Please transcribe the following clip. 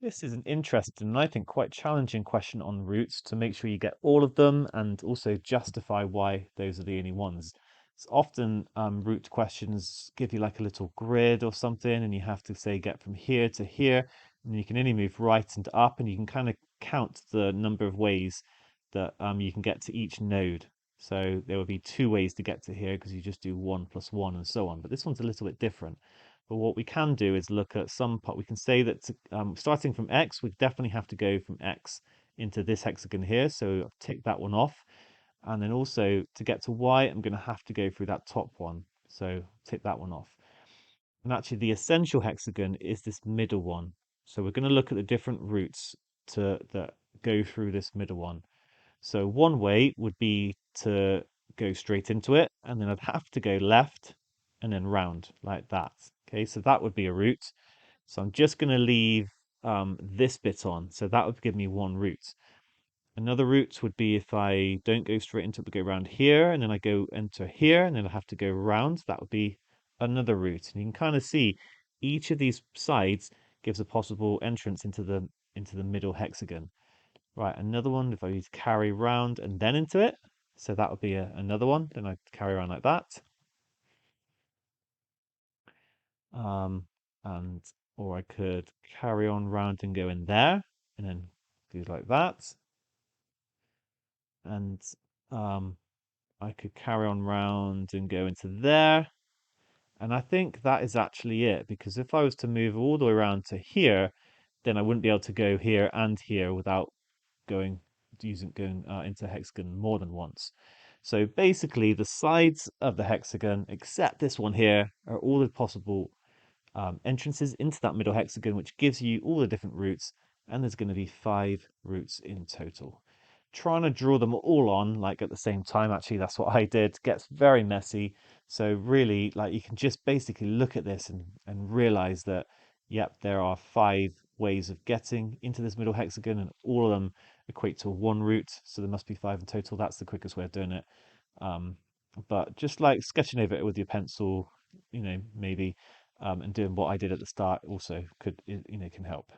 This is an interesting and I think quite challenging question on roots to make sure you get all of them and also justify why those are the only ones. It's often root questions give you like a little grid or something, and you have to say get from here to here, and you can only move right and up, and you can kind of count the number of ways that you can get to each node. So there will be two ways to get to here because you just do 1 + 1 and so on. But this one's a little bit different. But what we can do is look at some part. We can say that starting from X, we definitely have to go from X into this hexagon here. So I've ticked that one off. And then also to get to Y, I'm going to have to go through that top one. So tick that one off. And actually the essential hexagon is this middle one. So we're going to look at the different routes that go through this middle one. So one way would be to go straight into it, and then I'd have to go left and then round like that. Okay, so that would be a route. So I'm just going to leave this bit on. So that would give me one route. Another route would be if I don't go straight into it, but go around here, and then I go enter here, and then I have to go around. That would be another route. And you can kind of see each of these sides gives a possible entrance into the middle hexagon. Right, another one if I use carry round and then into it. So that would be another one. Then I carry around like that. Um, and or I could carry on round and go in there and then do like that. And um, I could carry on round and go into there. And I think that is actually it, because if I was to move all the way around to here, then I wouldn't be able to go here and here without going going into hexagon more than once. So basically, the sides of the hexagon, except this one here, are all the possible entrances into that middle hexagon, which gives you all the different routes, and there's going to be 5 routes in total. Trying to draw them all on like at the same time, actually, that's what I did, gets very messy. So really, like you can just basically look at this and realize that, yep, there are 5 ways of getting into this middle hexagon, and all of them equate to one route. So there must be 5 in total. That's the quickest way of doing it. Um, but just like sketching over it with your pencil, maybe and doing what I did at the start also can help.